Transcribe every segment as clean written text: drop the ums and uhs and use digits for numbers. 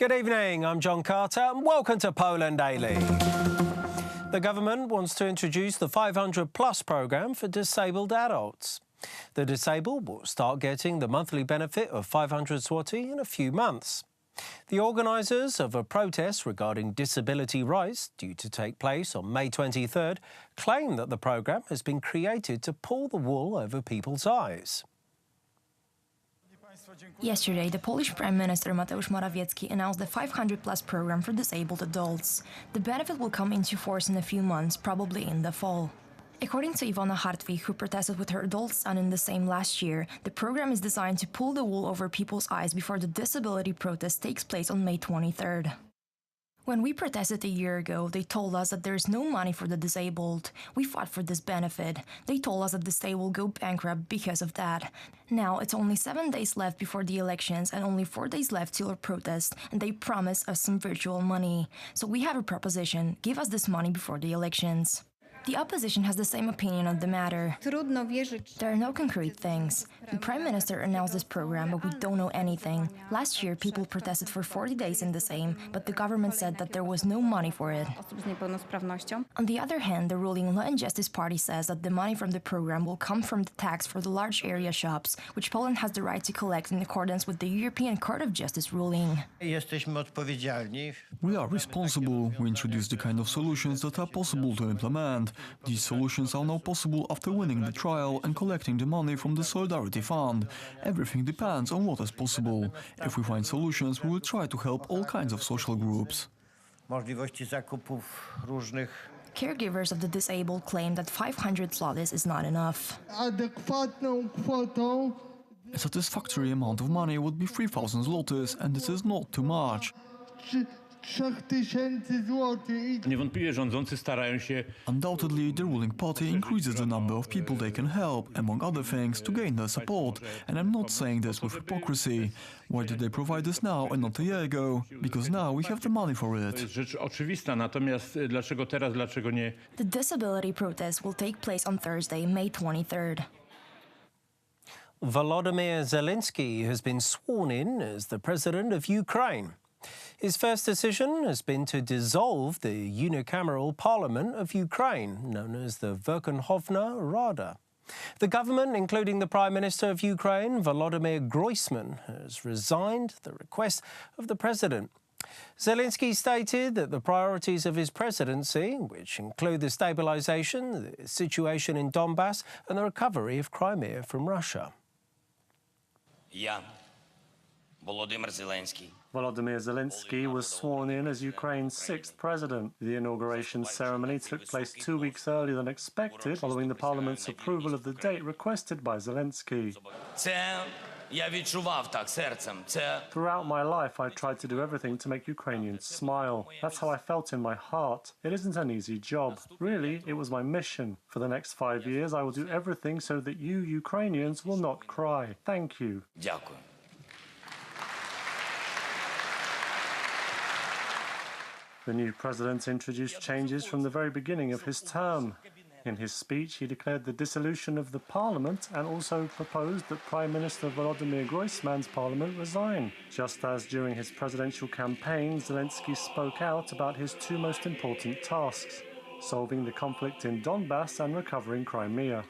Good evening, I'm John Carter and welcome to Poland Daily. The government wants to introduce the 500 Plus programme for disabled adults. The disabled will start getting the monthly benefit of 500 zloty in a few months. The organisers of a protest regarding disability rights, due to take place on May 23rd, claim that the programme has been created to pull the wool over people's eyes. Yesterday, the Polish Prime Minister Mateusz Morawiecki announced the 500 Plus program for disabled adults. The benefit will come into force in a few months, probably in the fall. According to Iwona Hartwig, who protested with her adult son in the same last year, the program is designed to pull the wool over people's eyes before the disability protest takes place on May 23rd. When we protested a year ago, they told us that there is no money for the disabled. We fought for this benefit. They told us that the state will go bankrupt because of that. Now, it's only 7 days left before the elections and only 4 days left till our protest, and they promise us some virtual money. So we have a proposition: give us this money before the elections. The opposition has the same opinion on the matter. There are no concrete things. The Prime Minister announced this program, but we don't know anything. Last year, people protested for 40 days in the same, but the government said that there was no money for it. On the other hand, the ruling Law and Justice Party says that the money from the program will come from the tax for the large area shops, which Poland has the right to collect in accordance with the European Court of Justice ruling. We are responsible. We introduce the kind of solutions that are possible to implement. These solutions are now possible after winning the trial and collecting the money from the Solidarity Fund. Everything depends on what is possible. If we find solutions, we will try to help all kinds of social groups. Caregivers of the disabled claim that 500 zlotys is not enough. A satisfactory amount of money would be 3,000 zlotys, and this is not too much. Undoubtedly, the ruling party increases the number of people they can help, among other things, to gain their support. And I'm not saying this with hypocrisy. Why did they provide this now and not a year ago? Because now we have the money for it. The disability protest will take place on Thursday, May 23rd. Volodymyr Zelensky has been sworn in as the president of Ukraine. His first decision has been to dissolve the unicameral parliament of Ukraine, known as the Verkhovna Rada. The government, including the Prime Minister of Ukraine, Volodymyr Groysman, has resigned at the request of the president. Zelensky stated that the priorities of his presidency, which include the stabilization, the situation in Donbass and the recovery of Crimea from Russia. Volodymyr Zelensky was sworn in as Ukraine's sixth president. The inauguration ceremony took place 2 weeks earlier than expected, following the parliament's approval of the date requested by Zelensky. Throughout my life, I tried to do everything to make Ukrainians smile. That's how I felt in my heart. It isn't an easy job. Really, it was my mission. For the next 5 years, I will do everything so that you, Ukrainians, will not cry. Thank you. The new president introduced changes from the very beginning of his term. In his speech, he declared the dissolution of the parliament and also proposed that Prime Minister Volodymyr Groysman's parliament resign. Just as during his presidential campaign, Zelensky spoke out about his two most important tasks: solving the conflict in Donbass and recovering Crimea.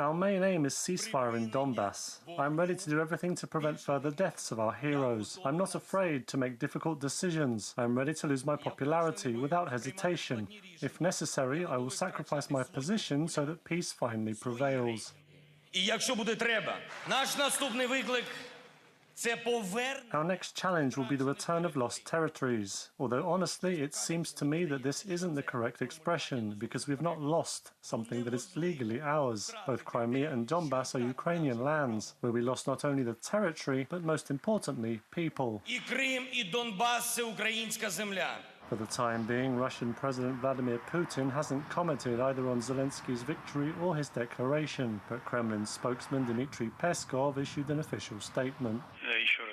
Our main aim is ceasefire in Donbass. I'm ready to do everything to prevent further deaths of our heroes. I'm not afraid to make difficult decisions. I'm ready to lose my popularity without hesitation. If necessary, I will sacrifice my position so that peace finally prevails. Our next challenge will be the return of lost territories. Although honestly, it seems to me that this isn't the correct expression, because we've not lost something that is legally ours. Both Crimea and Donbass are Ukrainian lands, where we lost not only the territory, but most importantly, people. For the time being, Russian President Vladimir Putin hasn't commented either on Zelensky's victory or his declaration, but Kremlin spokesman Dmitry Peskov issued an official statement.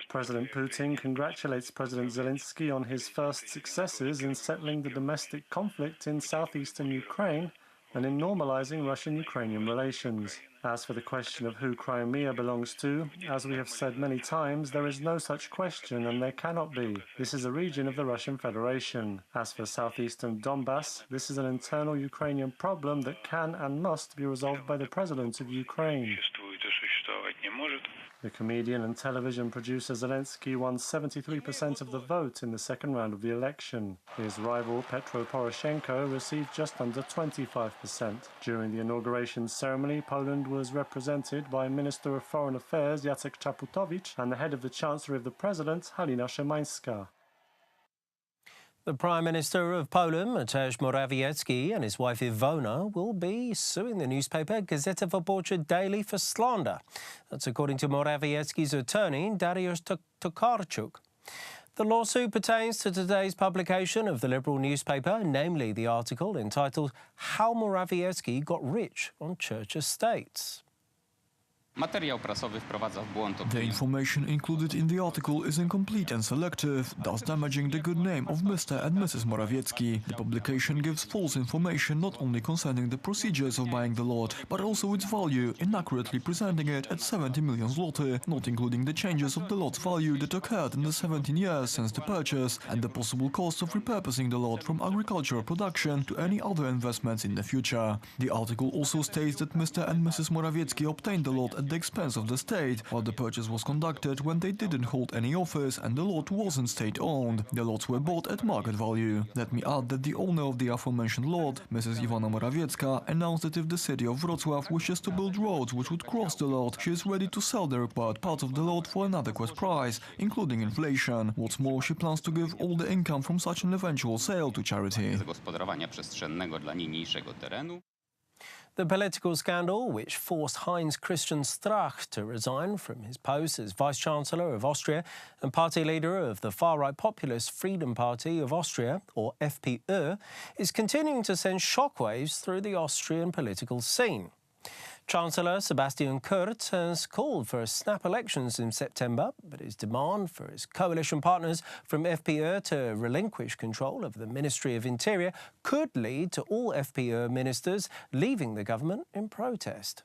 President Putin congratulates President Zelensky on his first successes in settling the domestic conflict in southeastern Ukraine and in normalizing Russian-Ukrainian relations. As for the question of who Crimea belongs to, as we have said many times, there is no such question and there cannot be. This is a region of the Russian Federation. As for southeastern Donbass, this is an internal Ukrainian problem that can and must be resolved by the President of Ukraine. The comedian and television producer Zelensky won 73% of the vote in the second round of the election. His rival Petro Poroshenko received just under 25%. During the inauguration ceremony, Poland was represented by Minister of Foreign Affairs Jacek Czaputowicz and the head of the Chancellery of the President, Halina Szymańska. The Prime Minister of Poland, Mateusz Morawiecki, and his wife Iwona will be suing the newspaper Gazeta Wyborcza Daily for slander. That's according to Morawiecki's attorney, Dariusz Tokarczuk. The lawsuit pertains to today's publication of the Liberal newspaper, namely the article entitled How Morawiecki Got Rich on Church Estates. The information included in the article is incomplete and selective, thus damaging the good name of Mr. and Mrs. Morawiecki. The publication gives false information not only concerning the procedures of buying the lot, but also its value, inaccurately presenting it at 70 million zloty, not including the changes of the lot's value that occurred in the 17 years since the purchase, and the possible cost of repurposing the lot from agricultural production to any other investments in the future. The article also states that Mr. and Mrs. Morawiecki obtained the lot at the expense of the state, while the purchase was conducted when they didn't hold any office and the lot wasn't state-owned. The lots were bought at market value. Let me add that the owner of the aforementioned lot, Mrs. Iwona Morawiecka, announced that if the city of Wrocław wishes to build roads which would cross the lot, she is ready to sell the required parts of the lot for an adequate price, including inflation. What's more, she plans to give all the income from such an eventual sale to charity. The political scandal, which forced Heinz Christian Strache to resign from his post as Vice-Chancellor of Austria and party leader of the far-right populist Freedom Party of Austria, or FPÖ, is continuing to send shockwaves through the Austrian political scene. Chancellor Sebastian Kurz has called for snap elections in September, but his demand for his coalition partners from FPÖ to relinquish control of the Ministry of Interior could lead to all FPÖ ministers leaving the government in protest.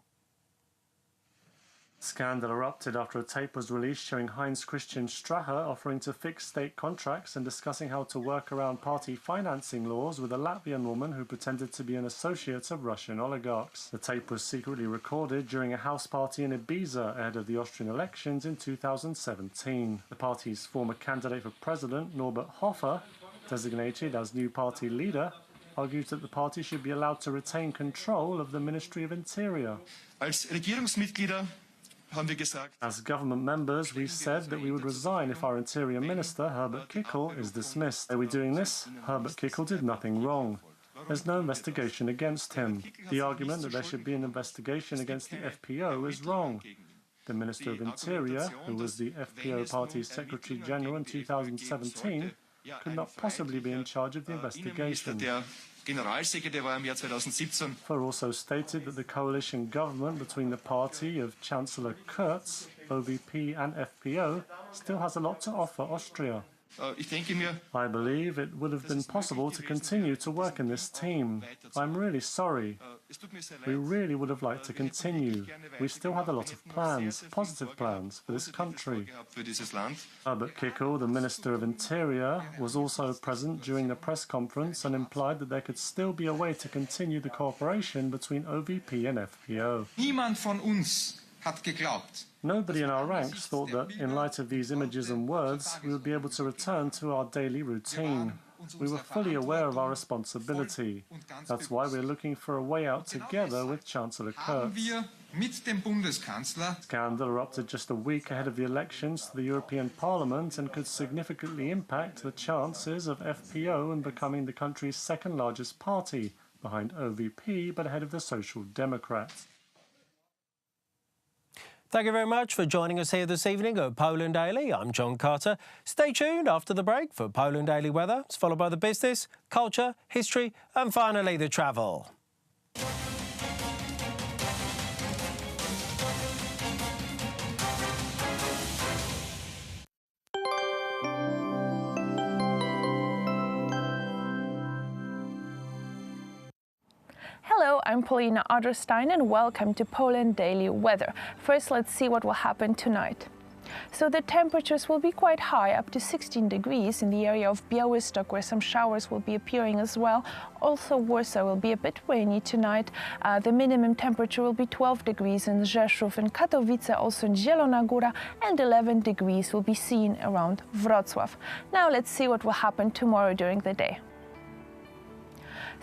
Scandal erupted after a tape was released showing Heinz Christian Strache offering to fix state contracts and discussing how to work around party financing laws with a Latvian woman who pretended to be an associate of Russian oligarchs. The tape was secretly recorded during a house party in Ibiza ahead of the Austrian elections in 2017. The party's former candidate for president, Norbert Hofer, designated as new party leader, argued that the party should be allowed to retain control of the Ministry of Interior. Als Regierungsmitglieder As government members, we said that we would resign if our Interior Minister, Herbert Kickl, is dismissed. Are we doing this? Herbert Kickl did nothing wrong. There's no investigation against him. The argument that there should be an investigation against the FPÖ is wrong. The Minister of Interior, who was the FPÖ party's Secretary General in 2017, could not possibly be in charge of the investigation. Generalsekretär war im Jahr 2017. Hofer also stated that the coalition government between the party of Chancellor Kurz, OVP and FPÖ still has a lot to offer Austria. I believe it would have been possible to continue to work in this team. I'm really sorry. We really would have liked to continue. We still had a lot of plans, positive plans, for this country. Herbert Kickl, the Minister of Interior, was also present during the press conference and implied that there could still be a way to continue the cooperation between OVP and FPÖ. Niemand von uns hat geglaubt. Nobody in our ranks thought that, in light of these images and words, we would be able to return to our daily routine. We were fully aware of our responsibility. That's why we're looking for a way out together with Chancellor Kurz. Scandal erupted just a week ahead of the elections to the European Parliament and could significantly impact the chances of FPÖ in becoming the country's second largest party, behind OVP but ahead of the Social Democrats. Thank you very much for joining us here this evening at Poland Daily. I'm John Carter. Stay tuned after the break for Poland Daily weather. It's followed by the business, culture, history and finally the travel. Hello, I'm Paulina Adlerstein and welcome to Poland Daily Weather. First, let's see what will happen tonight. So the temperatures will be quite high, up to 16 degrees in the area of Białystok, where some showers will be appearing as well. Also, Warsaw will be a bit rainy tonight. The minimum temperature will be 12 degrees in Rzeszów and Katowice, also in Zielona Góra, and 11 degrees will be seen around Wrocław. Now let's see what will happen tomorrow during the day.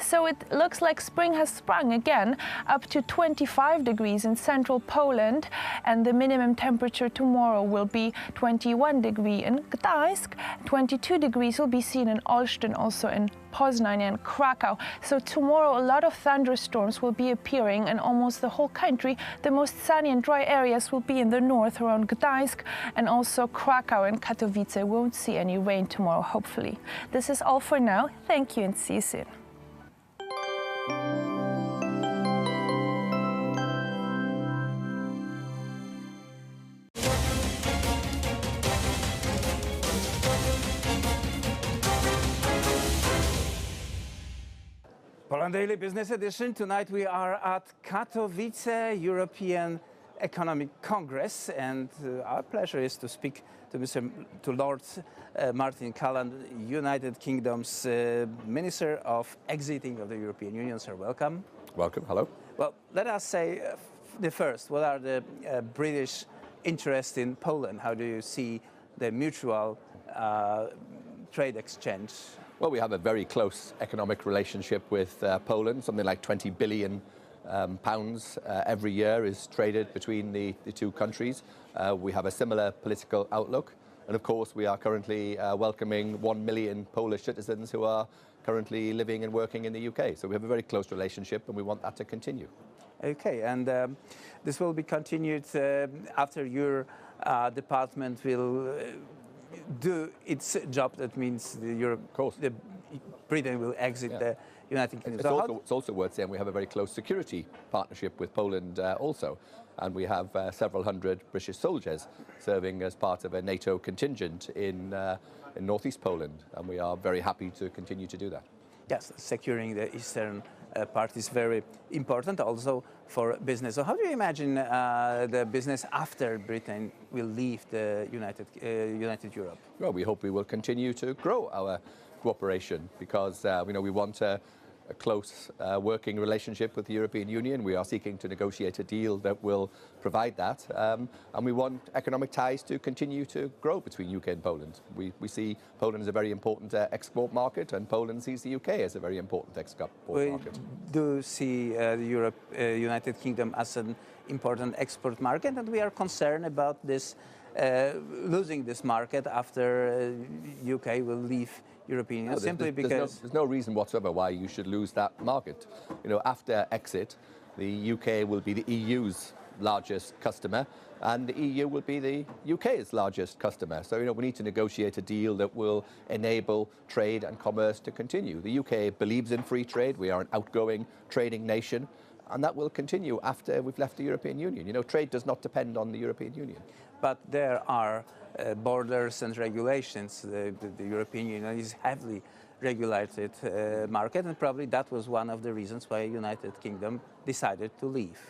So it looks like spring has sprung again, up to 25 degrees in central Poland, and the minimum temperature tomorrow will be 21 degrees in Gdańsk, 22 degrees will be seen in Olsztyn, also in Poznań and Krakow. So tomorrow a lot of thunderstorms will be appearing in almost the whole country. The most sunny and dry areas will be in the north around Gdańsk, and also Krakow and Katowice won't see any rain tomorrow, hopefully. This is all for now. Thank you and see you soon. Poland Daily Business Edition. Tonight we are at Katowice European Economic Congress, and our pleasure is to speak to Lord Martin Calland, United Kingdom's Minister of Exiting of the European Union. Sir, welcome. Welcome. Hello. Well, let us say the first. What are the British interests in Poland? How do you see the mutual trade exchange? Well, we have a very close economic relationship with Poland. Something like 20 billion pounds every year is traded between the two countries. We have a similar political outlook. And of course, we are currently welcoming 1 million Polish citizens who are currently living and working in the UK. So we have a very close relationship, and we want that to continue. Okay, and this will be continued after your department will do its job. That means Britain will exit the United Kingdom. It's also worth saying we have a very close security partnership with Poland also. And we have several hundred British soldiers serving as part of a NATO contingent in northeast Poland. And we are very happy to continue to do that. Yes, securing the eastern part is very important also for business. So how do you imagine the business after Britain will leave the United Europe? Well, we hope we will continue to grow our cooperation because we want a close working relationship with the European Union. We are seeking to negotiate a deal that will provide that. And we want economic ties to continue to grow between UK and Poland. We see Poland as a very important export market, and Poland sees the UK as a very important export market. We do see the United Kingdom as an important export market, and we are concerned about this losing this market after UK will leave European Union, simply because there's no reason whatsoever why you should lose that market. After exit, the UK will be the EU's largest customer, and the EU will be the UK's largest customer. So we need to negotiate a deal that will enable trade and commerce to continue. The UK believes in free trade. We are an outgoing trading nation, and that will continue after we've left the European Union. Trade does not depend on the European Union. But there are borders and regulations. The European Union is heavily regulated market, and probably that was one of the reasons why United Kingdom decided to leave.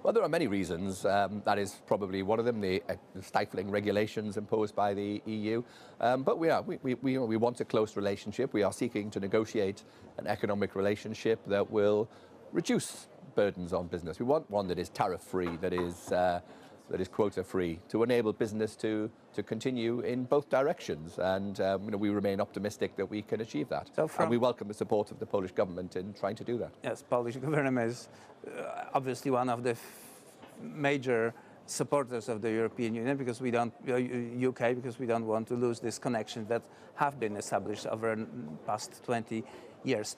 Well, there are many reasons. That is probably one of them, the stifling regulations imposed by the EU. But we want a close relationship. We are seeking to negotiate an economic relationship that will reduce burdens on business. We want one that is tariff-free, that is quota-free, to enable business to continue in both directions. And we remain optimistic that we can achieve that. And we welcome the support of the Polish government in trying to do that. Yes, Polish government is obviously one of the major supporters of the European Union, because we don't UK, because we don't want to lose this connection that have been established over the past 20 years.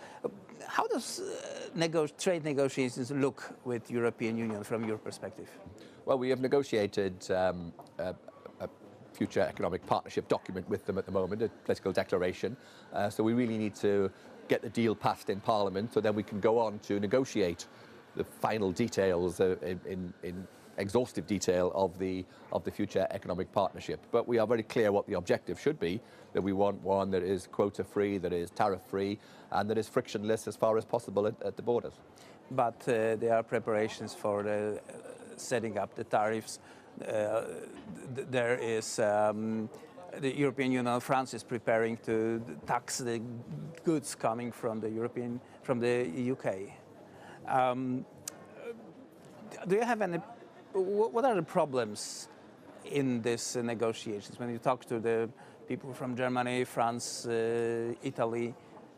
How does trade negotiations look with European Union from your perspective? Well, we have negotiated a future economic partnership document with them at the moment, a political declaration. So we really need to get the deal passed in Parliament, so then we can go on to negotiate the final details in exhaustive detail of the future economic partnership. But we are very clear what the objective should be, that we want one that is quota-free, that is tariff-free, and that is frictionless as far as possible at the borders. but there are preparations for setting up the tariffs. There is the European Union. France is preparing to tax the goods coming from the UK. Do you have any? What are the problems in these negotiations? When you talk to the people from Germany, France, Italy,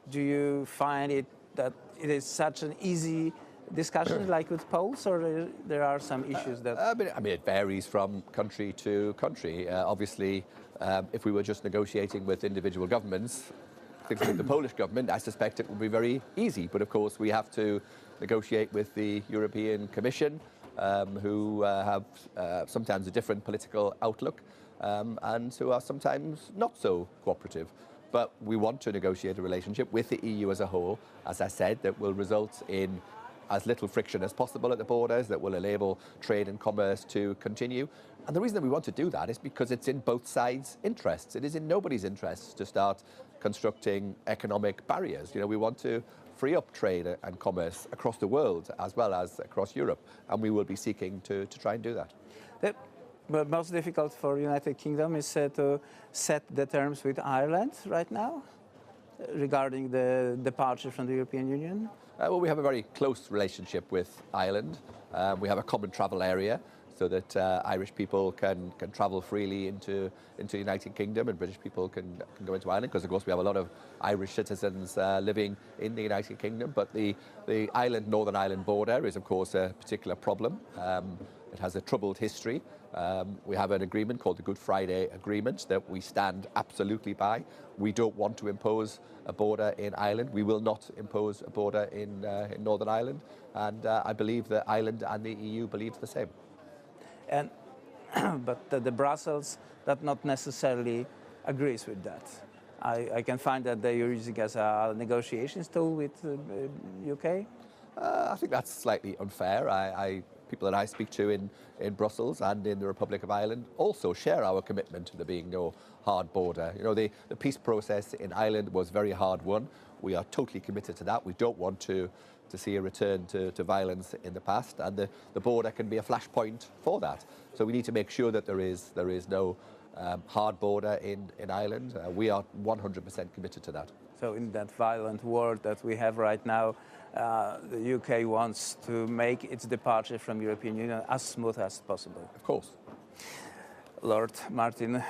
do you find it that it is such an easy discussion like with Poles, or there are some issues that? I mean, it varies from country to country. Obviously, if we were just negotiating with individual governments, particularly the Polish government, I suspect it would be very easy. But of course, we have to negotiate with the European Commission, who have sometimes a different political outlook and who are sometimes not so cooperative. But we want to negotiate a relationship with the EU as a whole, as I said, that will result in as little friction as possible at the borders, that will enable trade and commerce to continue. And the reason that we want to do that is because it's in both sides' interests. It is in nobody's interests to start constructing economic barriers. You know, we want to free up trade and commerce across the world as well as across Europe, and we will be seeking to try and do that. The most difficult for United Kingdom is to set the terms with Ireland right now regarding the departure from the European Union. Well, we have a very close relationship with Ireland. We have a common travel area so that Irish people can travel freely into the United Kingdom, and British people can go into Ireland, because of course we have a lot of Irish citizens living in the United Kingdom. But the Northern Ireland border is of course a particular problem. It has a troubled history. We have an agreement called the Good Friday Agreement that we stand absolutely by. We don't want to impose a border in Ireland. We will not impose a border in Northern Ireland. And I believe that Ireland and the EU believe the same. And but the Brussels that not necessarily agrees with that. I can find that they are using as a negotiations tool with UK. I think that's slightly unfair. People that I speak to in Brussels and in the Republic of Ireland also share our commitment to there being no hard border. You know, the peace process in Ireland was very hard won. We are totally committed to that. We don't want to see a return to violence in the past, and the border can be a flashpoint for that. So we need to make sure that there is no hard border in Ireland. We are 100% committed to that. So in that violent world that we have right now, the UK wants to make its departure from European Union as smooth as possible. Of course. Lord Martin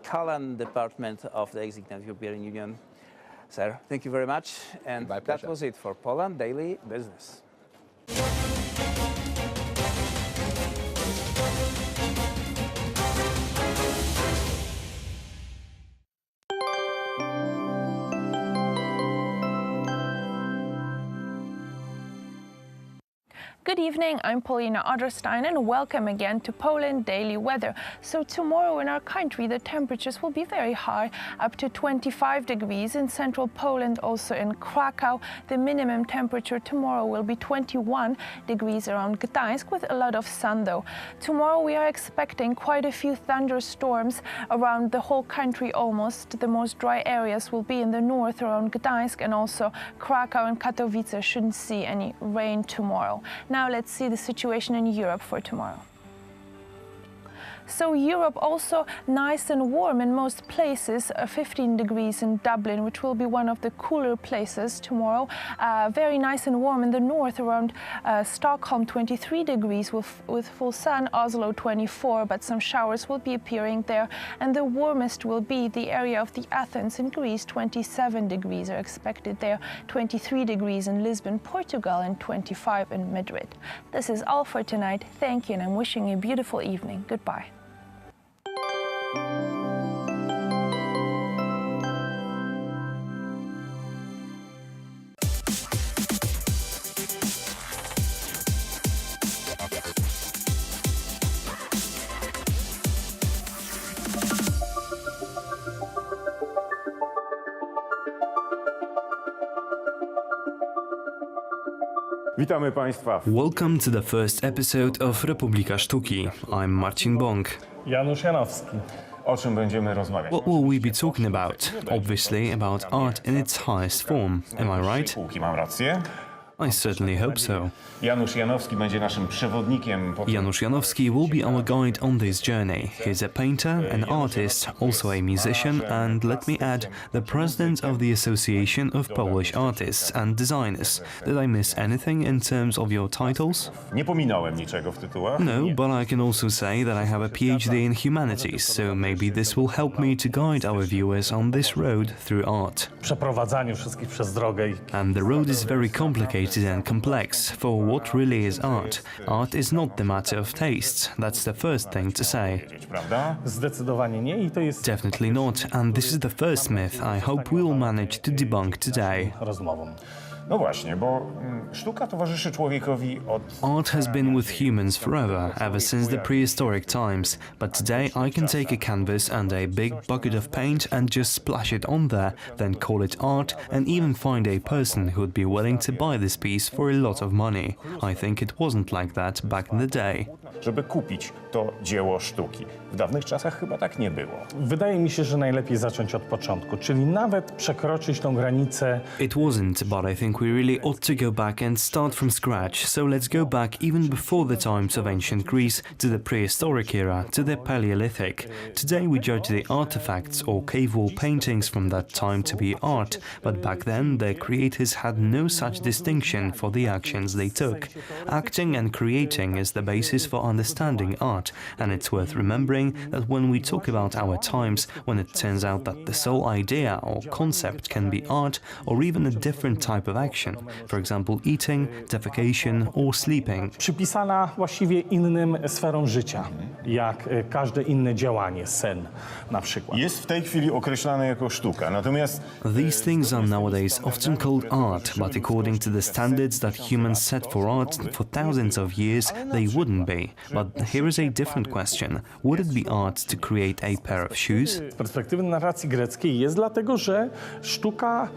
Callan, Department of the Executive European Union. Sir, thank you very much. And that was it for Poland Daily Business. Good evening, I'm Paulina Adlerstein and welcome again to Poland Daily Weather. So tomorrow in our country the temperatures will be very high, up to 25 degrees in central Poland, also in Krakow. The minimum temperature tomorrow will be 21 degrees around Gdańsk, with a lot of sun though. Tomorrow we are expecting quite a few thunderstorms around the whole country almost. The most dry areas will be in the north around Gdańsk, and also Krakow and Katowice shouldn't see any rain tomorrow. Now let's see the situation in Europe for tomorrow. So Europe also nice and warm in most places, 15 degrees in Dublin, which will be one of the cooler places tomorrow. Very nice and warm in the north around Stockholm, 23 degrees with full sun, Oslo 24, but some showers will be appearing there. And the warmest will be the area of the Athens in Greece, 27 degrees are expected there, 23 degrees in Lisbon, Portugal, and 25 in Madrid. This is all for tonight. Thank you, and I'm wishing you a beautiful evening. Goodbye. Witamy Państwa. Welcome to the first episode of Republika Sztuki. I'm Marcin Bąk. Janusz Janowski. O czym będziemy rozmawiać? What will we be talking about? Obviously about art in its highest form, am I right? Półki, mam rację? I certainly hope so. Janusz Janowski będzie naszym przewodnikiem. Janusz Janowski will be our guide on this journey. He's a painter, an artist, also a musician, and let me add, the president of the Association of Polish Artists and Designers. Did I miss anything in terms of your titles? Nie pominąłem niczego w tytułach. No, but I can also say that I have a PhD in humanities, so maybe this will help me to guide our viewers on this road through art. Przeprowadzaniu wszystkich przez drogę. And the road is very complicated and complex, for what really is art? Art is not the matter of tastes, that's the first thing to say. Prawda? Zdecydowanie nie i to jest Definitely not, and this is the first myth I hope we will manage to debunk today. rozmową. No właśnie, bo sztuka towarzyszy człowiekowi od... Art has been with humans forever, ever since the prehistoric times, but today I can take a canvas and a big bucket of paint and just splash it on there, then call it art, and even find a person who would be willing to buy this piece for a lot of money. I think it wasn't like that back in the day. Żeby kupić to dzieło sztuki. W dawnych czasach chyba tak nie było. Wydaje mi się, że najlepiej zacząć od początku, czyli nawet przekroczyć tą granicę. It wasn't, but I think we really ought to go back and start from scratch, so let's go back even before the times of ancient Greece, to the prehistoric era, to the Paleolithic. Today we judge the artifacts or cave wall paintings from that time to be art, but back then their creators had no such distinction for the actions they took. Acting and creating is the basis for understanding art, and it's worth remembering that when we talk about our times, when it turns out that the sole idea or concept can be art or even a different type of action, for example eating, defecation or sleeping. Przypisana właściwie innym sferom życia, jak każde inne działanie, sen na przykład. Jest w tej chwili określane jako sztuka, natomiast... These things are nowadays often called art, but according to the standards that humans set for art for thousands of years, they wouldn't be. But here is a different question. Would it be art to create a pair of shoes? Z perspektywy narracji greckiej jest, dlatego że sztuka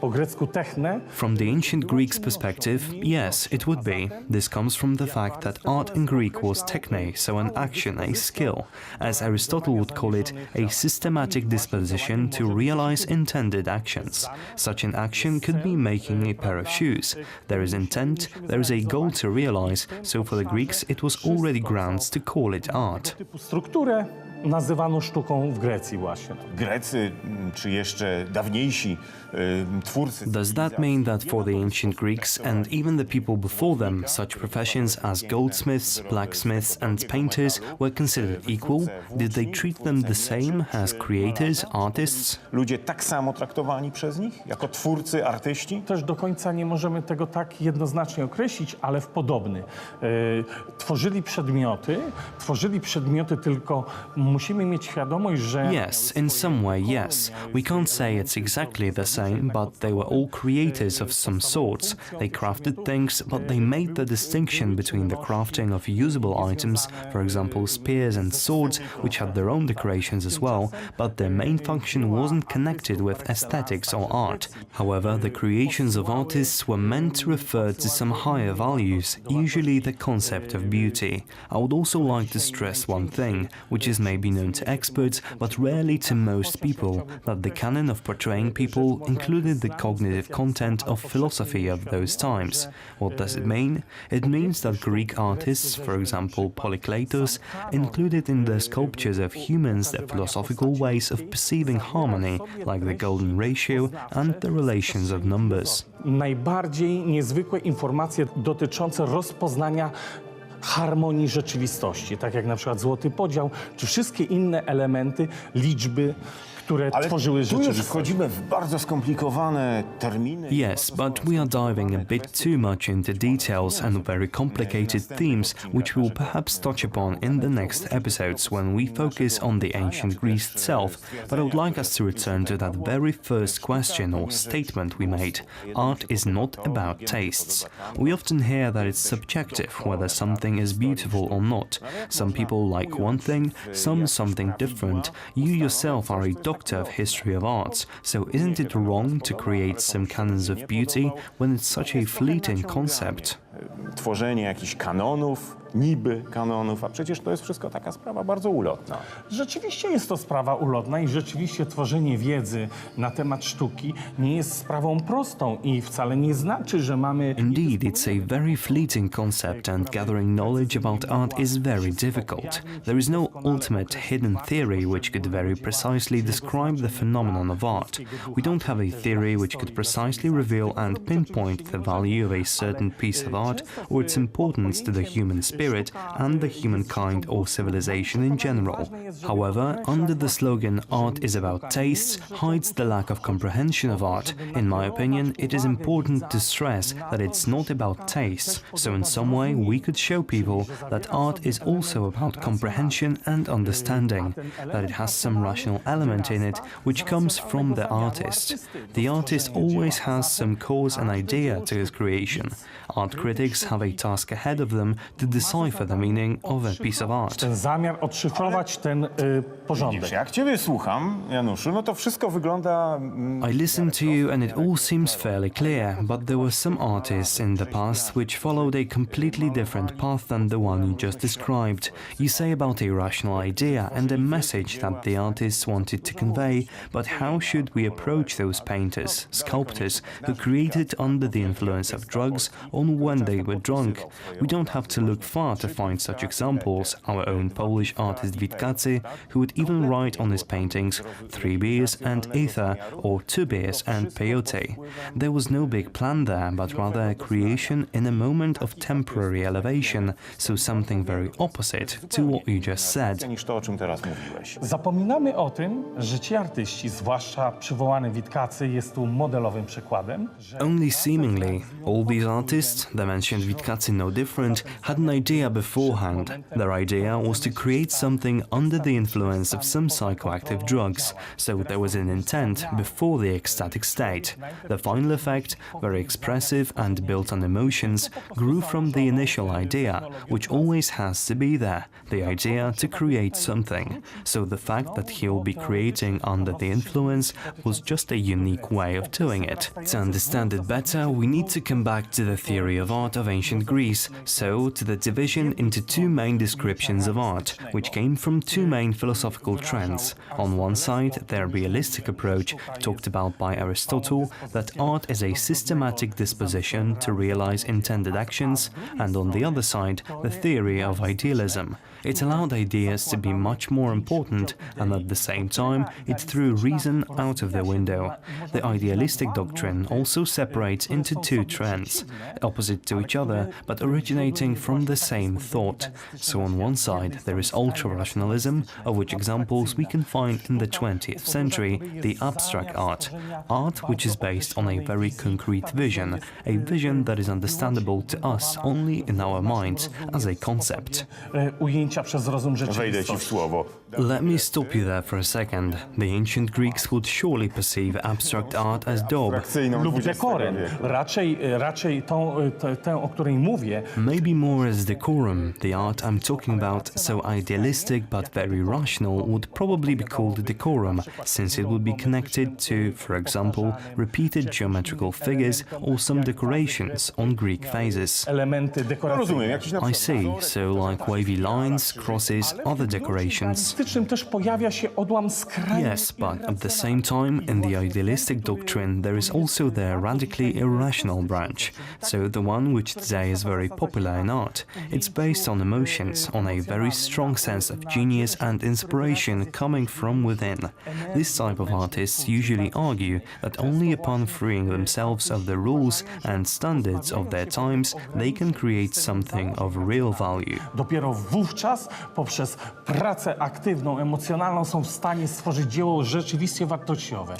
po grecku techne. From the ancient Greeks' perspective, yes, it would be. This comes from the fact that art in Greek was techne, so an action, a skill. As Aristotle would call it, a systematic disposition to realize intended actions. Such an action could be making a pair of shoes. There is intent, there is a goal to realize, so for the Greeks it was already grounds to call it art. Strukturę nazywano sztuką w Grecji właśnie. Grecy, czy jeszcze dawniejsi twórcy... Does that mean that for the ancient Greeks and even the people before them, such professions as goldsmiths, blacksmiths and painters were considered equal? Did they treat them the same as creators, artists? Ludzie tak samo traktowani przez nich, jako twórcy, artyści? Też do końca nie możemy tego tak jednoznacznie określić, ale w podobny. Tworzyli przedmioty, tylko musimy mieć świadomość, że... Yes, in some way, yes. We can't say it's exactly the same, but they were all creators of some sorts. They crafted things, but they made the distinction between the crafting of usable items, for example spears and swords, which had their own decorations as well, but their main function wasn't connected with aesthetics or art. However, the creations of artists were meant to refer to some higher values, usually the concept of beauty. I would also like to stress one thing, which is maybe known to experts, but rarely to most people, that the canon of portraying people included the cognitive content of philosophy of those times. What does it mean? It means that Greek artists, for example Polykleitos, included in their sculptures of humans the philosophical ways of perceiving harmony, like the golden ratio and the relations of numbers. Najbardziej niezwykłe informacje dotyczące rozpoznania harmonii rzeczywistości, tak jak na przykład złoty podział, czy wszystkie inne elementy, liczby, które tworzyły rzeczywistość. Wchodzimy w bardzo skomplikowane terminy. Yes, but we are diving a bit too much into details and very complicated themes, which we will perhaps touch upon in the next episodes when we focus on the ancient Greece itself. But I would like us to return to that very first question or statement we made. Art is not about tastes. We often hear that it's subjective whether something is beautiful or not. Some people like one thing, some something different. You yourself are a doctor of history of arts, so isn't it wrong to create some canons of beauty when it's such a fleeting concept? Tworzenie jakichś kanonów, niby kanonów, a przecież to jest wszystko taka sprawa bardzo ulotna. Rzeczywiście jest to sprawa ulotna i rzeczywiście tworzenie wiedzy na temat sztuki nie jest sprawą prostą i wcale nie znaczy, że mamy... Indeed, it's a very fleeting concept and gathering knowledge about art is very difficult. There is no ultimate hidden theory which could very precisely describe the phenomenon of art. We don't have a theory which could precisely reveal and pinpoint the value of a certain piece of art or its importance to the human spirit and the humankind or civilization in general. However, under the slogan "art is about tastes" hides the lack of comprehension of art. In my opinion, it is important to stress that it's not about tastes, so in some way we could show people that art is also about comprehension and understanding, that it has some rational element in it which comes from the artist. The artist always has some cause and idea to his creation. Art critics have a task ahead of them to decipher the meaning of a piece of art. Ten zamiar odszyfrować ten porządek. Jak ciebie słucham, Januszu, no to wszystko wygląda... I listen to you and it all seems fairly clear, but there were some artists in the past which followed a completely different path than the one you just described. You say about a rational idea and a message that the artists wanted to convey, but how should we approach those painters, sculptors, who created under the influence of drugs or when they were drunk? We don't have to look far to find such examples. Our own Polish artist Witkacy, who would even write on his paintings 3 beers and ether or 2 beers and peyote. There was no big plan there, but rather a creation in a moment of temporary elevation, so something very opposite to what you just said. ...niż to, o czym teraz mówiłeś. Zapominamy o tym, że ci artyści, zwłaszcza przywołany Witkacy, jest tu modelowym przykładem. Only seemingly, all these artists, the mentioned Witkacy no different, had an idea beforehand. Their idea was to create something under the influence of some psychoactive drugs, so there was an intent before the ecstatic state. The final effect, very expressive and built on emotions, grew from the initial idea, which always has to be there, the idea to create something. So the fact that he will be creating under the influence was just a unique way of doing it. To understand it better, we need to come back to the theory of art of ancient Greece, so to the division into 2 main descriptions of art, which came from 2 main philosophical trends. On one side, their realistic approach, talked about by Aristotle, that art is a systematic disposition to realize intended actions, and on the other side, the theory of idealism. It allowed ideas to be much more important, and at the same time, it threw reason out of the window. The idealistic doctrine also separates into 2 trends, opposite to each other, but originating from the same thought. So on one side, there is ultra-rationalism, of which examples we can find in the 20th century, the abstract art. Art which is based on a very concrete vision, a vision that is understandable to us only in our minds, as a concept. Wejdę ci w słowo. Let me stop you there for a second. The ancient Greeks would surely perceive abstract art as daub. Lub dekorem. Raczej tę, o której mówię. Maybe more as decorum. The art I'm talking about, so idealistic but very rational, would probably be called decorum, since it would be connected to, for example, repeated geometrical figures or some decorations on Greek vases. Elementy dekoracyjne. I see, so like wavy lines, crosses, other decorations. Też pojawia się odłam skrajny. Yes, but at the same time, in the idealistic doctrine, there is also the radically irrational branch, so the one which today is very popular in art. It's based on emotions, on a very strong sense of genius and inspiration coming from within. This type of artists usually argue that only upon freeing themselves of the rules and standards of their times, they can create something of real value. Dopiero wówczas, poprzez pracę aktywną, emocjonalną, są w stanie stworzyć dzieło rzeczywiście wartościowe.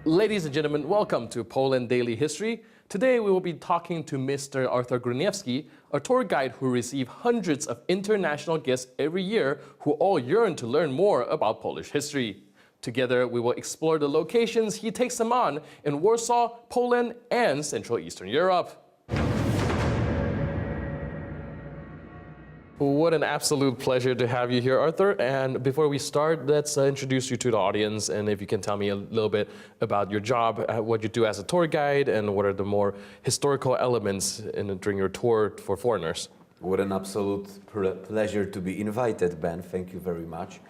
Ladies and gentlemen, welcome to Poland Daily History. Today we will be talking to Mr. Arthur Gruniewski, a tour guide who receives hundreds of international guests every year who all yearn to learn more about Polish history. Together, we will explore the locations he takes them on in Warsaw, Poland, and Central Eastern Europe. What an absolute pleasure to have you here, Arthur. And before we start, let's introduce you to the audience. And if you can tell me a little bit about your job, what you do as a tour guide, and what are the more historical elements during your tour for foreigners. What an absolute pleasure to be invited, Ben. Thank you very much.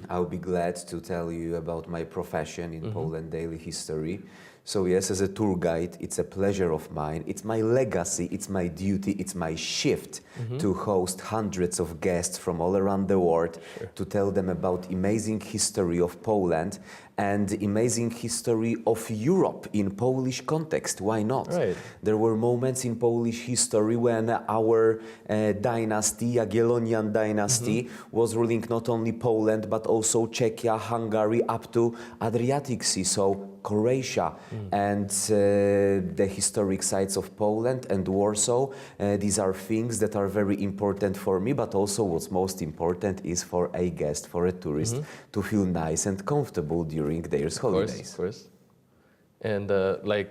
I'll be glad to tell you about my profession in Poland Daily History. So yes, as a tour guide, it's a pleasure of mine. It's my legacy, it's my duty, it's my shift to host hundreds of guests from all around the world, to tell them about amazing history of Poland and amazing history of Europe in Polish context. Why not? Right. There were moments in Polish history when our dynasty, Jagiellonian dynasty, was ruling not only Poland but also Czechia, Hungary, up to Adriatic Sea, so Croatia, and the historic sites of Poland and Warsaw. These are things that are very important for me, but also what's most important is for a guest, for a tourist, to feel nice and comfortable during their holidays. Of course. And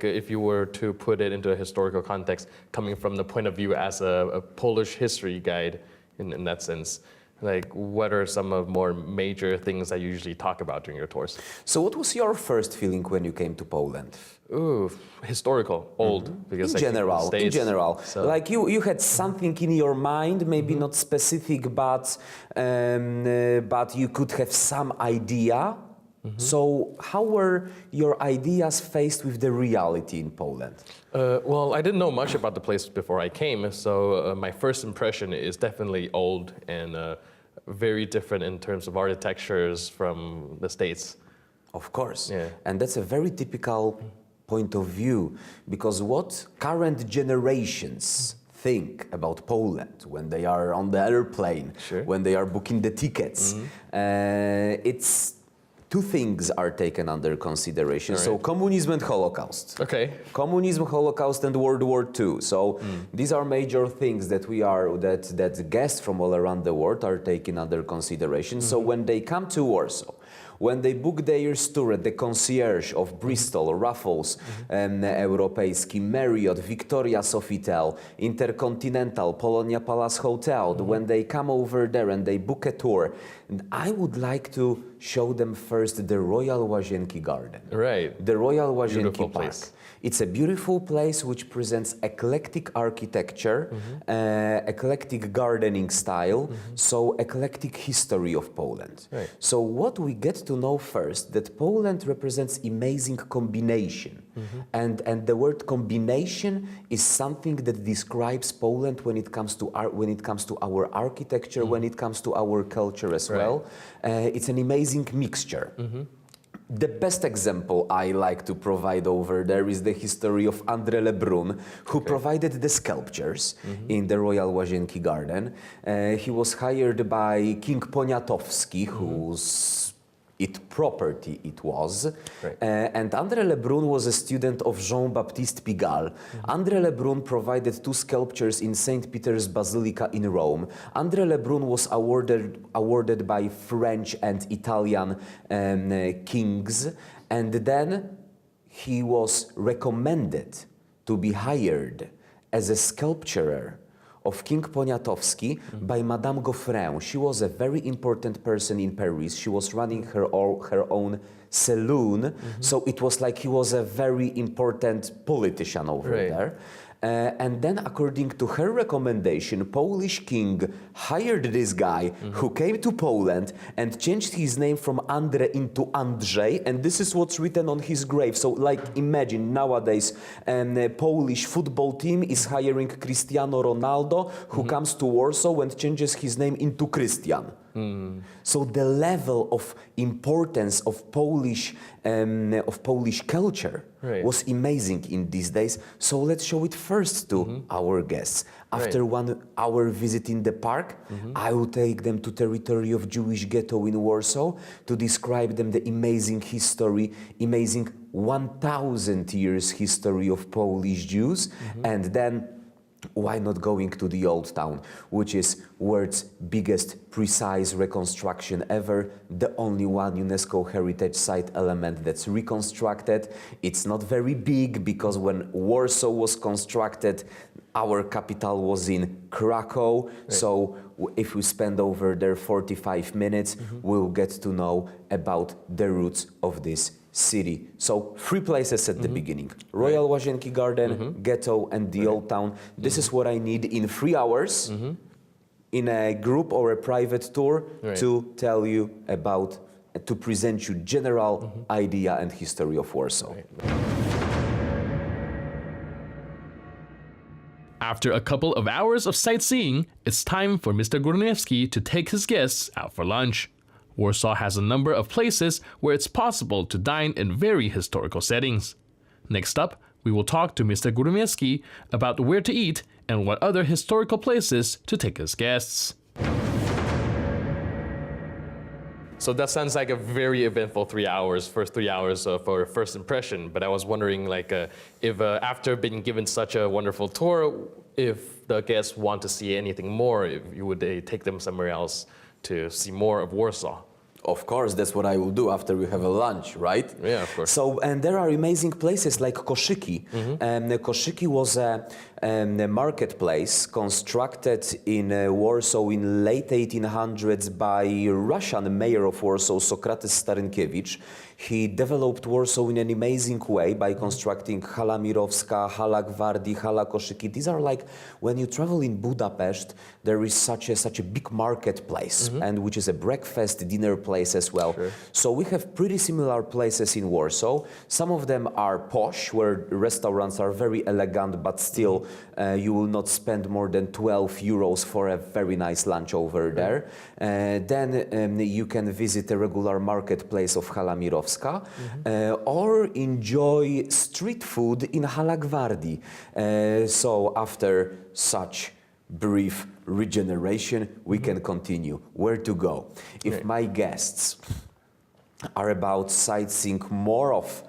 if you were to put it into a historical context, coming from the point of view as a Polish history guide in that sense, what are some of more major things that you usually talk about during your tours? So what was your first feeling when you came to Poland? Ooh, historical, old. Because in general. So. Like you had something in your mind, maybe not specific, but you could have some idea. So how were your ideas faced with the reality in Poland? Well, I didn't know much about the place before I came, so my first impression is definitely old and very different in terms of architectures from the States. Of course. Yeah. And that's a very typical point of view, because what current generations think about Poland when they are on the airplane, when they are booking the tickets, it's two things are taken under consideration. Right. So communism and Holocaust. Okay. Communism, Holocaust, and World War II. So these are major things that that guests from all around the world are taken under consideration. So when they come to Warsaw, when they book their tour at the concierge of Bristol, Raffles, Europejski, Marriott, Victoria Sofitel, Intercontinental, Polonia Palace Hotel, when they come over there and they book a tour, I would like to show them first the Royal Łazienki Garden. Right. The Royal Łazienki Beautiful Park. place. It's a beautiful place which presents eclectic architecture, eclectic gardening style, so eclectic history of Poland. Right. So what we get to know first, that Poland represents amazing combination. And the word combination is something that describes Poland when it comes to our architecture, when it comes to our culture as well. It's an amazing mixture. The best example I like to provide over there is the history of André Lebrun, who provided the sculptures in the Royal Łazienki Garden. He was hired by King Poniatowski, whose property it was. And André Lebrun was a student of Jean-Baptiste Pigalle. André Lebrun provided two sculptures in St. Peter's Basilica in Rome. André Lebrun was awarded by French and Italian kings, and then he was recommended to be hired as a sculptor of King Poniatowski by Madame Goffrin. She was a very important person in Paris. She was running her own saloon, so it was like he was a very important politician over there. And then, according to her recommendation, Polish king hired this guy who came to Poland and changed his name from Andre into Andrzej, and this is what's written on his grave. So, like, imagine nowadays, a Polish football team is hiring Cristiano Ronaldo, who comes to Warsaw and changes his name into Christian. So the level of importance of Polish culture was amazing in these days. So let's show it first to our guests. After 1 hour visit in the park, I will take them to territory of Jewish ghetto in Warsaw to describe them the amazing history, amazing 1,000 years history of Polish Jews, and then why not going to the Old Town, which is world's biggest precise reconstruction ever, the only one UNESCO heritage site element that's reconstructed. It's not very big because when Warsaw was constructed, our capital was in Krakow, right. So if we spend over there 45 minutes, we'll get to know about the roots of this city. So 3 places at the beginning: Royal Łazienki Garden, Ghetto, and the Old Town. This is what I need in 3 hours in a group or a private tour to tell you about, to present you general idea and history of Warsaw. After a couple of hours of sightseeing, it's time for Mr. Górniewski to take his guests out for lunch. Warsaw has a number of places where it's possible to dine in very historical settings. Next up, we will talk to Mr. Górniewski about where to eat and what other historical places to take his guests. So that sounds like a very eventful 3 hours, first 3 hours for first impression. But I was wondering, like, if after being given such a wonderful tour, if the guests want to see anything more, if you would take them somewhere else to see more of Warsaw. Of course, that's what I will do after we have a lunch, right? Yeah, of course. So, and there are amazing places like Koszyki. Koszyki was a marketplace constructed in Warsaw in late 1800s by Russian mayor of Warsaw, Sokrates Starynkiewicz. He developed Warsaw in an amazing way by constructing Hala Mirowska, Hala Gwardi, Hala Koszyki. These are like, when you travel in Budapest, there is such a big marketplace, and which is a breakfast, dinner place as well. Sure. So we have pretty similar places in Warsaw. Some of them are posh, where restaurants are very elegant, but still you will not spend more than 12 euros for a very nice lunch over there. Then you can visit a regular marketplace of Hala Mirowska, or enjoy street food in Hala Gwardi. So after such brief regeneration, we can continue. Where to go? If my guests are about sightseeing more of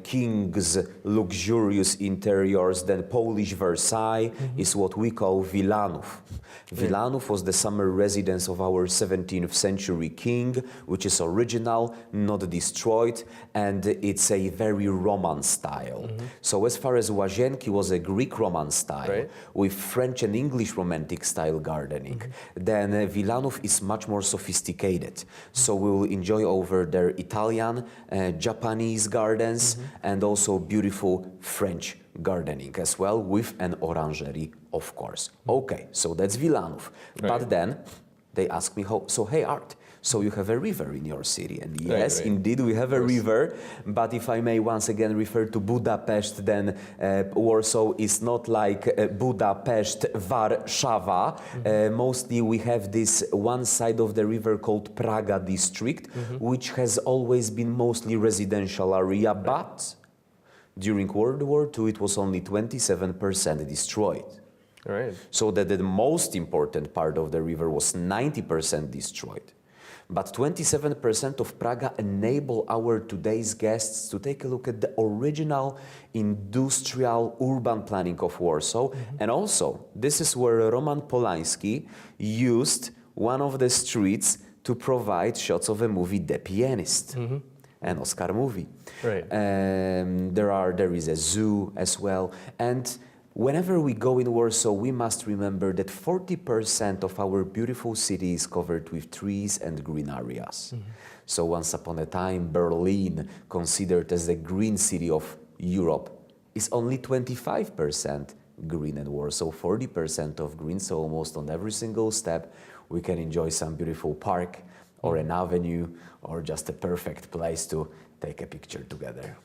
king's luxurious interiors, then Polish Versailles is what we call Wilanów. Wilanów was the summer residence of our 17th century king, which is original, not destroyed, and it's a very Roman style. So as far as Łazienki was a Greek Roman style, with French and English romantic style gardening, then Wilanów is much more sophisticated. So we will enjoy over there Italian, Japanese gardens, and also beautiful French gardening as well, with an orangery, of course. Okay, so that's Wilanów. But then they ask me, so hey Art, so you have a river in your city? And yes, indeed we have a river, but if I may once again refer to Budapest, then Warsaw is not like Budapest, Warszawa. Mostly we have this one side of the river called Praga district, which has always been mostly residential area, but during World War II it was only 27% destroyed. So that the most important part of the river was 90% destroyed. But 27% of Praga enable our today's guests to take a look at the original industrial urban planning of Warsaw. And also, this is where Roman Polanski used one of the streets to provide shots of a movie, The Pianist, an Oscar movie. There is a zoo as well. And whenever we go in Warsaw, we must remember that 40% of our beautiful city is covered with trees and green areas. So once upon a time, Berlin, considered as the green city of Europe, is only 25% green, and Warsaw 40% of green. So almost on every single step, we can enjoy some beautiful park or an avenue or just a perfect place to take a picture together.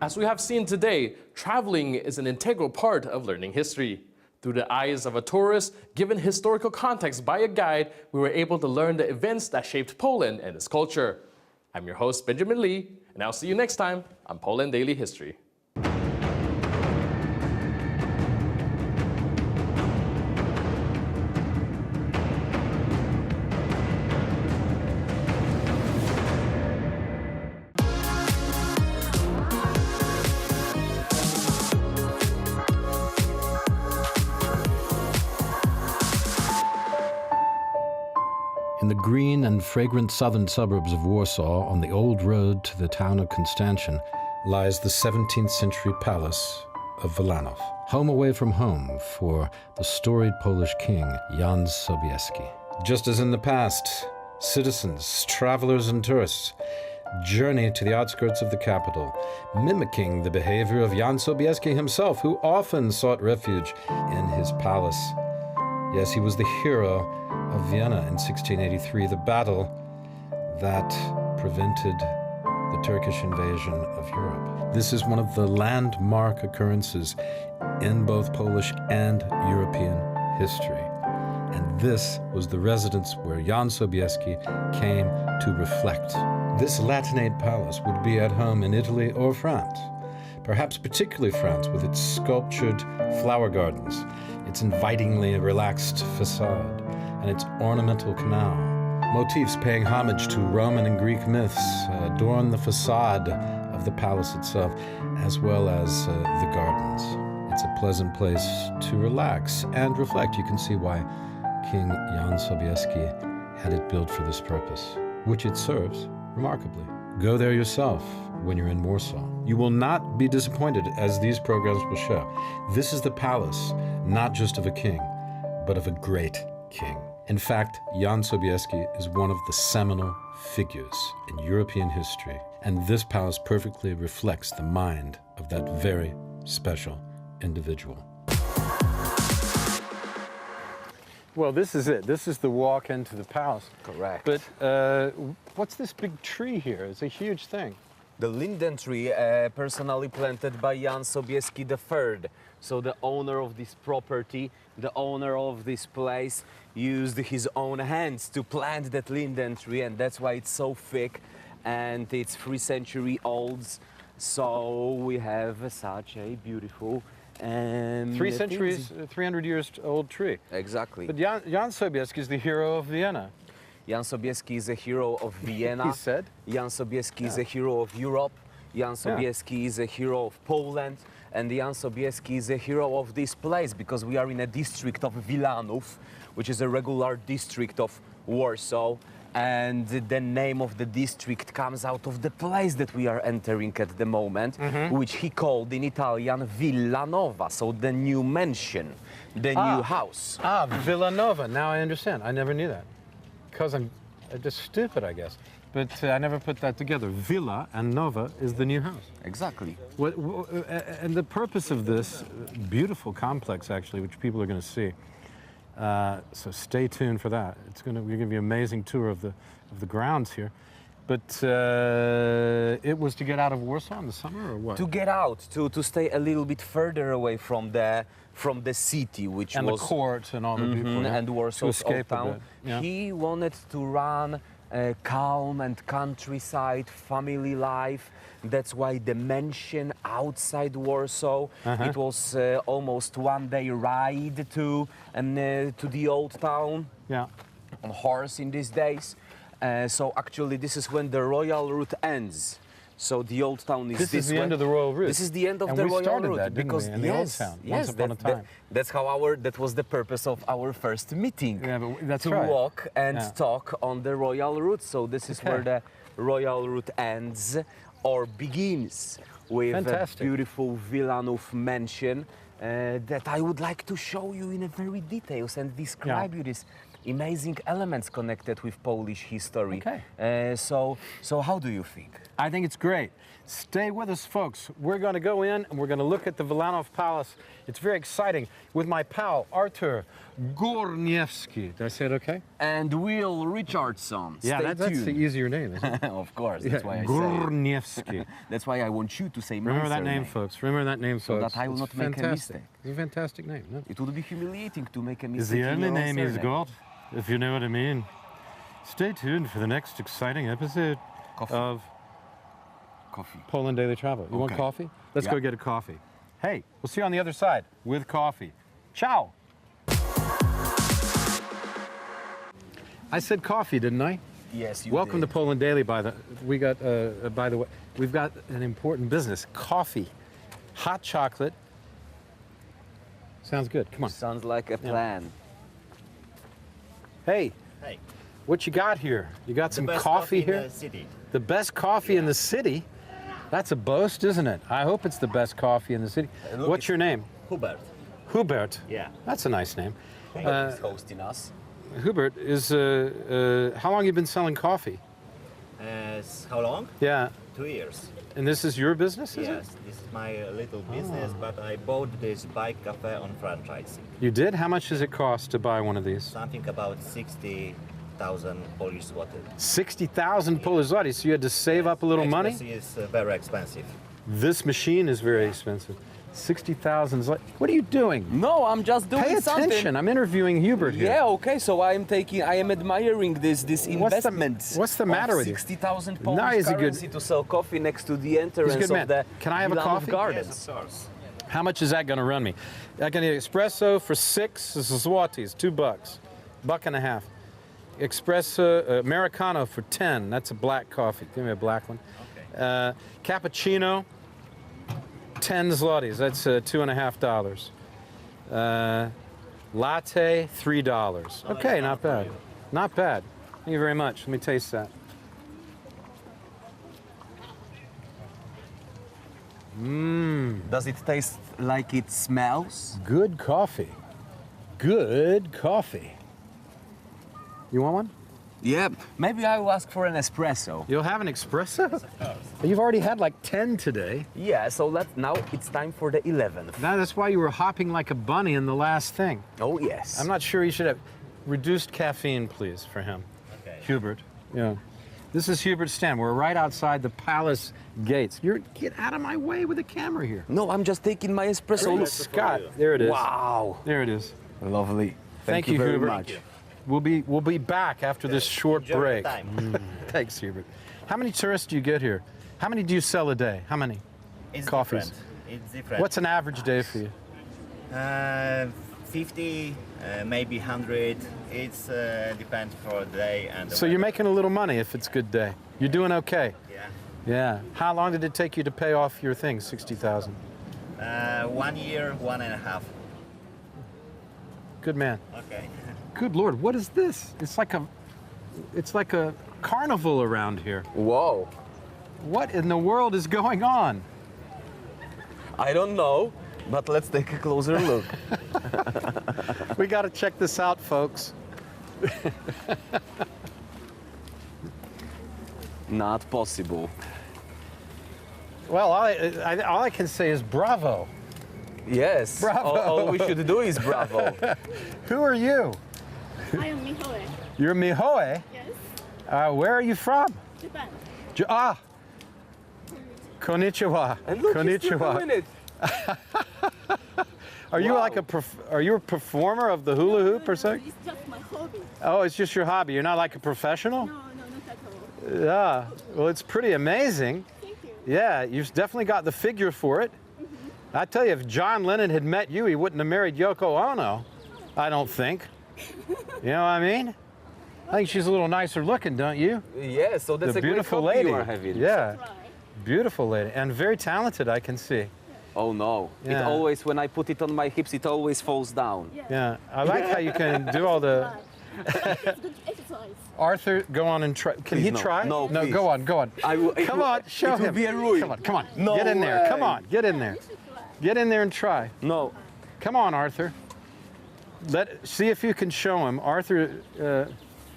As we have seen today, traveling is an integral part of learning history. Through the eyes of a tourist, given historical context by a guide, we were able to learn the events that shaped Poland and its culture. I'm your host, Benjamin Lee, and I'll see you next time on Poland Daily History. In the green and fragrant southern suburbs of Warsaw, on the old road to the town of Konstantin, lies the 17th century palace of Wilanów, home away from home for the storied Polish king Jan Sobieski. Just as in the past, citizens, travelers, and tourists journey to the outskirts of the capital, mimicking the behavior of Jan Sobieski himself, who often sought refuge in his palace. Yes, he was the hero of Vienna in 1683, the battle that prevented the Turkish invasion of Europe. This is one of the landmark occurrences in both Polish and European history. And this was the residence where Jan Sobieski came to reflect. This Latinate palace would be at home in Italy or France, perhaps particularly France, with its sculptured flower gardens, its invitingly relaxed facade, and its ornamental canal. Motifs paying homage to Roman and Greek myths adorn the facade of the palace itself, as well as the gardens. It's a pleasant place to relax and reflect. You can see why King Jan Sobieski had it built for this purpose, which it serves remarkably. Go there yourself when you're in Warsaw. You will not be disappointed, as these programs will show. This is the palace, not just of a king, but of a great king. In fact, Jan Sobieski is one of the seminal figures in European history, and this palace perfectly reflects the mind of that very special individual. Well, this is it. This is the walk into the palace. Correct. But what's this big tree here? It's a huge thing. The linden tree, personally planted by Jan Sobieski III. So the owner of this property, the owner of this place, used his own hands to plant that linden tree, and that's why it's so thick, and it's 3 centuries old. So we have such a beautiful 3 centuries, 300 years old tree. Exactly. But Jan Sobieski is the hero of Vienna. Jan Sobieski is a hero of Vienna. He said. Jan Sobieski is a hero of Europe. Jan Sobieski is a hero of Poland. And Jan Sobieski is a hero of this place because we are in a district of Wilanów, which is a regular district of Warsaw. And the name of the district comes out of the place that we are entering at the moment, which he called in Italian Villa Nova, so the new mansion, the new house. Villa Nova. Now I understand. I never knew that. Because I'm just stupid, I guess. But I never put that together. Villa and Nova is the new house. Exactly. And the purpose of this beautiful complex, actually, which people are going to see, so stay tuned for that. We're going to give you an amazing tour of the grounds here. But it was to get out of Warsaw in the summer, or what? To get out, to stay a little bit further away from the city, which and was the court and all the people, and Warsaw's old town. Yeah. He wanted to run a calm and countryside family life. That's why the mansion outside Warsaw. It was almost 1 day ride to the old town. Yeah. On horse in these days. So actually, this is when the royal route ends. So the old town is this is the end of the royal route. This is the end of and the we royal started route that, didn't because we, in the old town, once upon a time. That's how that was the purpose of our first meeting. Yeah, but that's to right. walk and talk on the royal route. So this is where the royal route ends or begins with a beautiful Wilanów mansion that I would like to show you in a very details and describe you these amazing elements connected with Polish history. Okay. So how do you think? I think it's great. Stay with us, folks. We're going to go in and we're going to look at the Wilanów Palace. It's very exciting with my pal, Artur Górniewski. Did I say it okay? And Will Richardson. Yeah, that's the easier name, isn't it? Of course, that's why I say Górniewski. That's why I want you to say my Remember that surname. name, folks. Remember that name, so folks. that I will not make a mistake. It's a fantastic name. No? It would be humiliating to make a mistake. Is the only in your name own he's surname. got, if you know what I mean. Stay tuned for the next exciting episode of Poland Daily Travel. You want coffee? Let's go get a coffee. Hey, we'll see you on the other side with coffee. Ciao. I said coffee, didn't I? Yes, you Welcome did. to Poland Daily. By the way, we've got an important business: coffee, hot chocolate. Sounds good. Come on. Sounds like a plan. Hey. Hey. What you got here? You got some coffee here? The city. The best coffee in the city? That's a boast, isn't it? I hope it's the best coffee in the city. What's your name? Hubert. Hubert? Yeah. That's a nice name. Hubert is hosting us. Hubert, how long have you been selling coffee? How long? Yeah. 2 years. And this is your business, is Yes, this is my little business, but I bought this bike cafe on franchising. You did? How much does it cost to buy one of these? Something about 60,000 Polish zloty. 60,000 Polish zloty, so you had to save up a little money? It's very expensive. This machine is very expensive. 60,000 zloty. What are you doing? No, I'm just doing Pay something. attention. I'm interviewing Hubert here. Yeah, okay, so I am admiring this investment. What's the matter with you? 60,000 No, Polish he's a currency to sell coffee next to the entrance He's a good man. of the Can I have a Wilanów coffee? Gardens. Yes, of course. How much is that going to run me? I can get espresso for $6 zlotys, $2, $1.50. Espresso Americano for 10. That's a black coffee. Give me a black one. Okay. Cappuccino, 10 zlotys. That's $2.50. Latte, $3. Okay, not bad. Not bad. Thank you very much. Let me taste that. Does it taste like it smells? Good coffee. Good coffee. You want one? Yeah, maybe I will ask for an espresso. You'll have an espresso? You've already had like 10 today. Yeah, so now it's time for the 11th. Now that's why you were hopping like a bunny in the last thing. Oh, yes. I'm not sure you should have reduced caffeine, please, for him. Okay. Hubert. Yeah. This is Hubert's stand. We're right outside the palace gates. Get out of my way with the camera here. No, I'm just taking my espresso. Look, Scott, there it is. Wow. There it is. Lovely. Thank you, very Hubert. much. We'll be back after this short Enjoy your break. time. Thanks, Hubert. How many tourists do you get here? How many do you sell a day? How many? It's coffees? different. It's different. What's an average day for you? 50, maybe 100. It's depends for the day and the So you're weather. making a little money if it's a good day. You're doing okay. Yeah. Yeah. How long did it take you to pay off your thing, 60,000? 1 year, 1.5. Good man. Okay. Good Lord, what is this? It's like a carnival around here. Whoa. What in the world is going on? I don't know, but let's take a closer look. We got to check this out, folks. Not possible. Well, all I can say is bravo. Yes. Bravo. All we should do is bravo. Who are you? I am Mihoe. You're Mihoe? Yes. Where are you from? Japan. Konnichiwa. And look, he's still Konnichiwa. doing it. Are you like are you a performer of the hula hoop or something? It's just my hobby. Oh, it's just your hobby. You're not like a professional? No, not at all. Yeah. Well, it's pretty amazing. Thank you. Yeah, you've definitely got the figure for it. I tell you, if John Lennon had met you, he wouldn't have married Yoko Ono. I don't think. You know what I mean? I think she's a little nicer looking, don't you? Yeah, so that's The a great beautiful hobby lady. you are having. Yeah. Beautiful lady. And very talented, I can see. Oh no, Yeah. it always, when I put it on my hips, it always falls down. Yeah. I like how you can do all the... It's good exercise. Arthur, go on and try. Can Please, he no. try? No, No, please. go on, go on. Come on, show it will him. be a ruin. Come on. No get in there. way. Come on, get in there. Get in there and try. No. Come on, Arthur. See if you can show him. Arthur,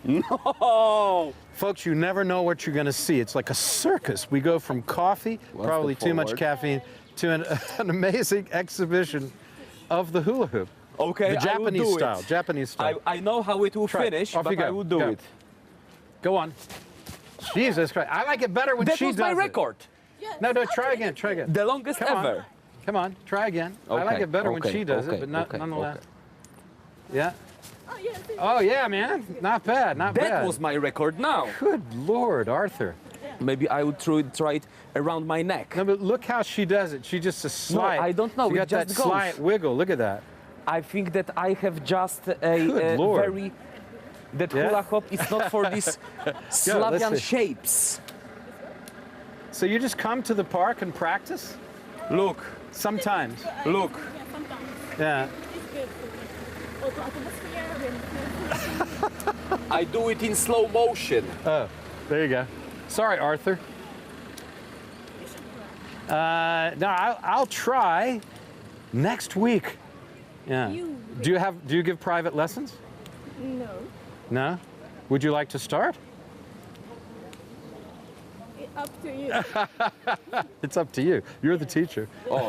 No! folks, you never know what you're going to see. It's like a circus. We go from coffee, What's probably the too much forward? caffeine, to an amazing exhibition of the hula hoop. Okay, The Japanese I will do style. it. Japanese style. I know how it will Try it. finish, Off but you go. I will do Go. it. Go on. Jesus Christ. I like it better when That she was does my it. record. No, try again. Try again. The longest Come on. ever. Come on, try again. I like Okay, it better when okay, she does okay, it, but not, okay, nonetheless. okay. Yeah. Oh, yes. Oh, yeah, man. Not bad, not bad. That was my record now. Good Lord, Arthur. Maybe I would try it around my neck. No, but look how she does it. She just a slight. I don't know, She it got that just goes. slight wiggle. Look at that. I think that I have just a Good Lord. very... That Yeah? hula hoop is not for these Slavian see. shapes. So you just come to the park and practice? Look, Sometimes. look. Yeah, sometimes. Yeah. It's good for me. Also, atmosphere and I do it in slow motion. Oh, there you go. Sorry, Arthur. No, I'll try next week. Yeah. Do you give private lessons? No. No? Would you like to start? Up to you. It's up to you. You're the teacher. Oh,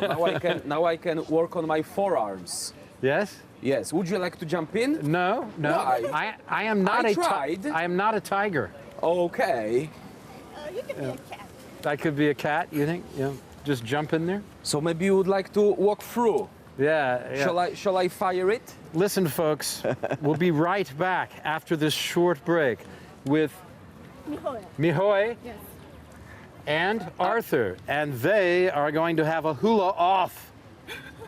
now I can work on my forearms. Yes? Yes. Would you like to jump in? No. Why? I am not I am not a tiger. Okay. You can be a cat. I could be a cat, you think? Just jump in there? So maybe you would like to walk through. Yeah. Shall I fire it? Listen, folks, we'll be right back after this short break with Mihoy Yes. and Arthur, and they are going to have a hula off.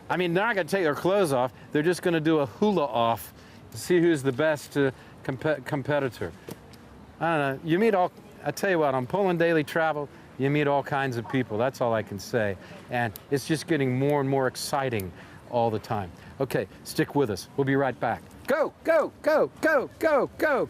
I mean, they're not going to take their clothes off. They're just going to do a hula off to see who's the best competitor. I don't know. You meet all. I tell you what, on Poland Daily Travel, you meet all kinds of people. That's all I can say, and it's just getting more and more exciting all the time. Okay, stick with us. We'll be right back. Go, go, go, go, go, go.